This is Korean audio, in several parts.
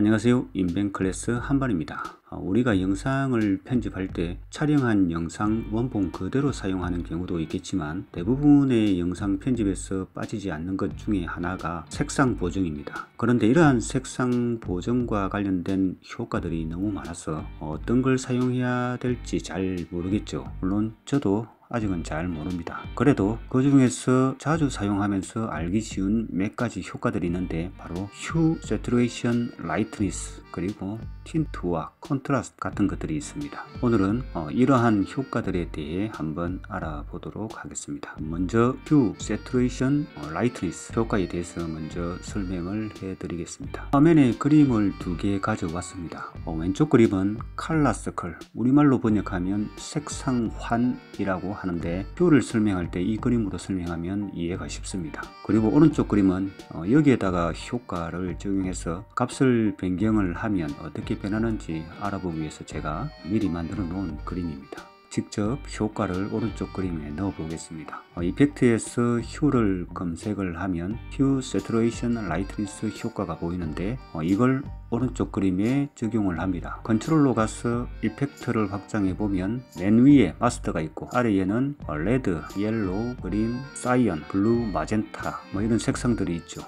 안녕하세요. 인벤클래스 한반입니다. 우리가 영상을 편집할 때 촬영한 영상 원본 그대로 사용하는 경우도 있겠지만 대부분의 영상 편집에서 빠지지 않는 것 중에 하나가 색상 보정입니다. 그런데 이러한 색상 보정과 관련된 효과들이 너무 많아서 어떤 걸 사용해야 될지 잘 모르겠죠. 물론 저도 아직은 잘 모릅니다. 그래도 그 중에서 자주 사용하면서 알기 쉬운 몇 가지 효과들이 있는데 바로 휴, 세츄레이션, 라이트니스, 그리고 틴트와 컨트라스트 같은 것들이 있습니다. 오늘은 이러한 효과들에 대해 한번 알아보도록 하겠습니다. 먼저 휴, 세츄레이션, 라이트니스 효과에 대해서 먼저 설명을 해 드리겠습니다. 화면에 그림을 두 개 가져왔습니다. 왼쪽 그림은 컬러 서클, 우리말로 번역하면 색상환이라고 하는데 휴를 설명할 때 이 그림으로 설명하면 이해가 쉽습니다. 그리고 오른쪽 그림은 여기에다가 효과를 적용해서 값을 변경을 하면 어떻게 변하는지 알아보기 위해서 제가 미리 만들어 놓은 그림입니다. 직접 효과를 오른쪽 그림에 넣어 보겠습니다. 이펙트에서 휴를 검색을 하면 휴, 세츄레이션, 라이트니스 효과가 보이는데 이걸 오른쪽 그림에 적용을 합니다. 컨트롤로 가서 이펙트를 확장해 보면 맨 위에 마스터가 있고 아래에는 레드, 옐로우, 그린, 사이언, 블루, 마젠타 이런 색상들이 있죠.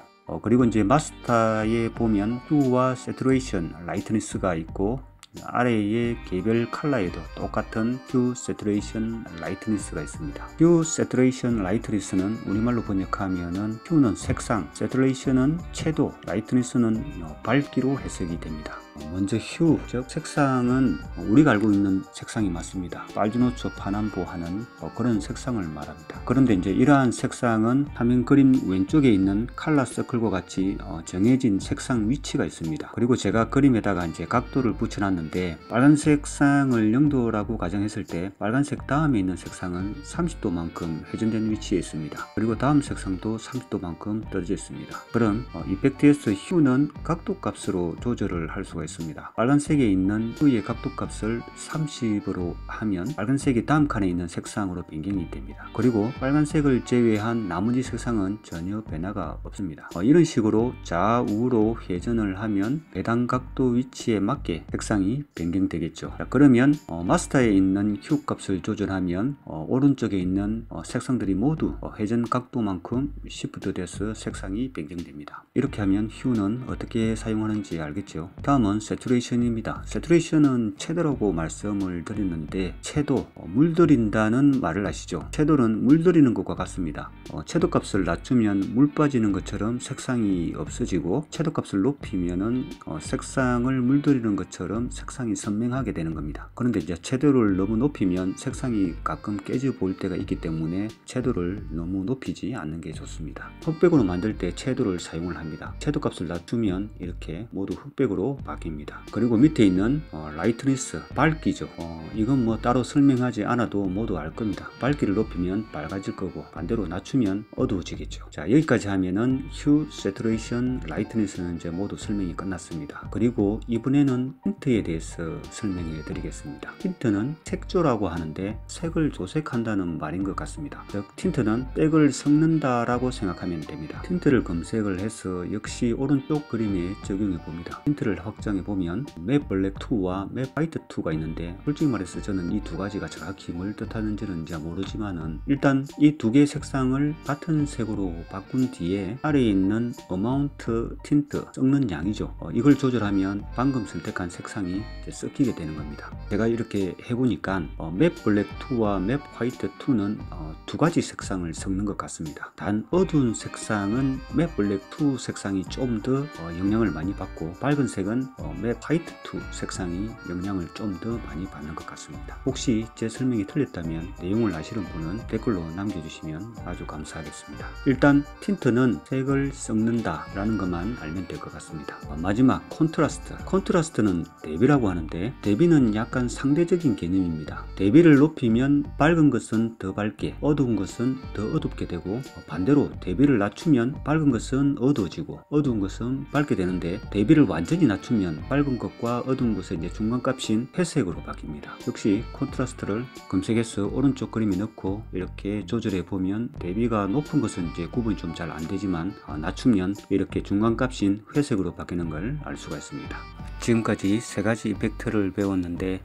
그리고 이제 마스터에 보면 휴와 세츄레이션, 라이트니스가 있고 아래의 개별 컬러에도 똑같은 휴, 세츄레이션, 라이트니스가 있습니다. 휴, 세츄레이션, 라이트니스는 우리말로 번역하면은 휴는 색상, 세츄레이션은 채도, 라이트니스는 밝기로 해석이 됩니다. 먼저 휴, 즉 색상은 우리가 알고 있는 색상이 맞습니다. 빨주노초 파남보 하는 그런 색상을 말합니다. 그런데 이제 이러한 색상은 화면 그림 왼쪽에 있는 컬러 서클과 같이 정해진 색상 위치가 있습니다. 그리고 제가 그림에다가 이제 각도를 붙여놨는데 빨간색 상을 0도라고 가정했을 때 빨간색 다음에 있는 색상은 30도만큼 회전된 위치에 있습니다. 그리고 다음 색상도 30도만큼 떨어져 있습니다. 그럼 이펙트에서 휴는 각도 값으로 조절을 할 수가 있습니다. 빨간색에 있는 휴의 각도 값을 30으로 하면 빨간색이 다음 칸에 있는 색상으로 변경이 됩니다. 그리고 빨간색을 제외한 나머지 색상은 전혀 변화가 없습니다. 이런 식으로 좌우로 회전을 하면 배당 각도 위치에 맞게 색상이 변경되겠죠. 자, 그러면 마스터에 있는 휴 값을 조절하면 오른쪽에 있는 색상들이 모두 회전 각도만큼 시프트 돼서 색상이 변경됩니다. 이렇게 하면 휴는 어떻게 사용하는지 알겠죠. 다음은 세츄레이션입니다. 세츄레이션은 채도라고 말씀을 드렸는데 채도, 물들인다는 말을 아시죠? 채도는 물들이는 것과 같습니다. 채도 값을 낮추면 물 빠지는 것처럼 색상이 없어지고 채도 값을 높이면은 색상을 물들이는 것처럼 색상이 선명하게 되는 겁니다. 그런데 이제 채도를 너무 높이면 색상이 가끔 깨져 보일 때가 있기 때문에 채도를 너무 높이지 않는 게 좋습니다. 흑백으로 만들 때 채도를 사용을 합니다. 채도 값을 낮추면 이렇게 모두 흑백으로 바뀝니다. 그리고 밑에 있는 라이트니스, 밝기죠. 이건 뭐 따로 설명하지 않아도 모두 알 겁니다. 밝기를 높이면 밝아질 거고 반대로 낮추면 어두워지겠죠. 자, 여기까지 하면은 휴, 세츄레이션, 라이트니스는 이제 모두 설명이 끝났습니다. 그리고 이번에는 틴트에 대해서 설명해 드리겠습니다. 틴트는 색조라고 하는데 색을 조색한다는 말인 것 같습니다. 즉 틴트는 백을 섞는다 라고 생각하면 됩니다. 틴트를 검색을 해서 역시 오른쪽 그림에 적용해 봅니다. 틴트를 확장해 보면 맵 블랙 2와 맵 화이트 2가 있는데 솔직히 말해서 저는 이 두 가지가 정확히 뭘 뜻하는지는 잘 모르지만은 일단 이 두 개의 색상을 같은 색으로 바꾼 뒤에 아래에 있는 어마운트 틴트, 섞는 양이죠. 이걸 조절하면 방금 선택한 색상이 이제 섞이게 되는 겁니다. 제가 이렇게 해보니까 맵 블랙 2와 맵 화이트 2는 두 가지 색상을 섞는 것 같습니다. 단 어두운 색상은 맵 블랙 2 색상이 좀 더 영향을 많이 받고 밝은 색은 맵 화이트 2 색상이 영향을 좀 더 많이 받는 것 같습니다. 혹시 제 설명이 틀렸다면 내용을 아시는 분은 댓글로 남겨주시면 아주 감사하겠습니다. 일단 틴트는 색을 섞는다 라는 것만 알면 될 것 같습니다. 마지막 콘트라스트. 콘트라스트는 대비라고 하는데 대비는 약간 상대적인 개념입니다. 대비를 높이면 밝은 것은 더 밝게, 어두운 것은 더 어둡게 되고 반대로 대비를 낮추면 밝은 것은 어두워지고 어두운 것은 밝게 되는데 대비를 완전히 낮추면 밝은 것과 어두운 것의 이제 중간값인 회색으로 바뀝니다. 역시 콘트라스트를 검색해서 오른쪽 그림에 넣고 이렇게 조절해 보면 대비가 높은 것은 이제 구분이 좀 잘 안되지만 낮추면 이렇게 중간값인 회색으로 바뀌는 걸 알 수가 있습니다. 지금까지 3가지 이펙트를 배웠는데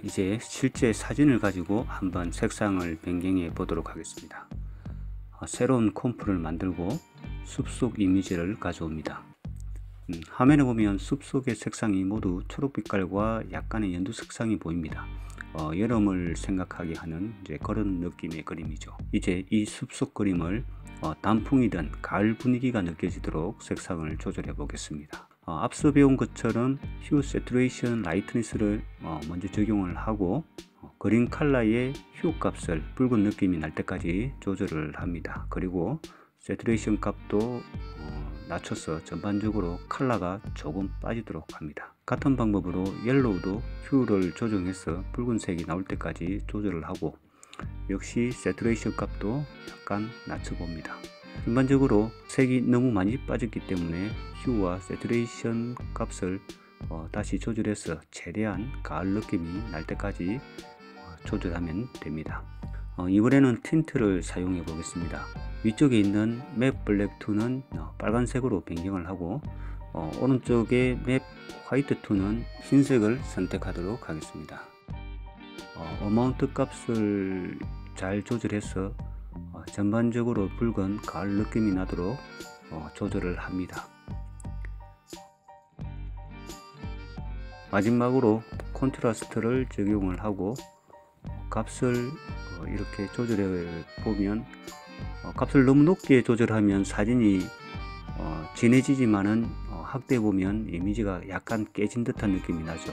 이제 실제 사진을 가지고 한번 색상을 변경해 보도록 하겠습니다. 새로운 컴프를 만들고 숲속 이미지를 가져옵니다. 화면에 보면 숲속의 색상이 모두 초록빛깔과 약간의 연두 색상이 보입니다. 여름을 생각하게 하는 이제 그런 느낌의 그림이죠. 이제 이 숲속 그림을 단풍이든 가을 분위기가 느껴지도록 색상을 조절해 보겠습니다. 앞서 배운 것처럼 휴 세츄레이션 라이트니스를 먼저 적용을 하고 그린 컬러의 휴 값을 붉은 느낌이 날 때까지 조절을 합니다. 그리고 세츄레이션 값도 낮춰서 전반적으로 컬러가 조금 빠지도록 합니다. 같은 방법으로 옐로우도 휴를 조정해서 붉은색이 나올 때까지 조절을 하고 역시 세츄레이션 값도 약간 낮춰봅니다. 전반적으로 색이 너무 많이 빠졌기 때문에 휴와 세츄레이션 값을 다시 조절해서 최대한 가을 느낌이 날 때까지 조절하면 됩니다. 이번에는 틴트를 사용해 보겠습니다. 위쪽에 있는 맵 블랙 2는 빨간색으로 변경을 하고 오른쪽에 맵 화이트 2는 흰색을 선택하도록 하겠습니다. 어마운트 값을 잘 조절해서 전반적으로 붉은 가을 느낌이 나도록 조절을 합니다. 마지막으로 콘트라스트를 적용을 하고 값을 이렇게 조절해 보면 값을 너무 높게 조절하면 사진이 진해지지만은 확대해 보면 이미지가 약간 깨진 듯한 느낌이 나죠.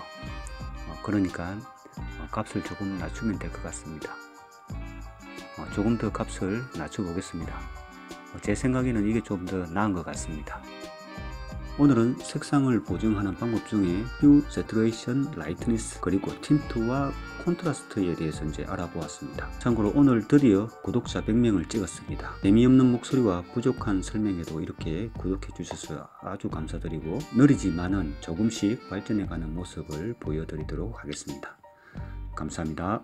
그러니까 값을 조금 낮추면 될 것 같습니다. 조금 더 값을 낮춰 보겠습니다. 제 생각에는 이게 좀 더 나은 것 같습니다. 오늘은 색상을 보정하는 방법 중에 휴, 세츄레이션, 라이트니스 그리고 틴트와 콘트라스트에 대해서 이제 알아보았습니다. 참고로 오늘 드디어 구독자 100명을 찍었습니다. 재미없는 목소리와 부족한 설명에도 이렇게 구독해 주셔서 아주 감사드리고 느리지만은 조금씩 발전해가는 모습을 보여드리도록 하겠습니다. 감사합니다.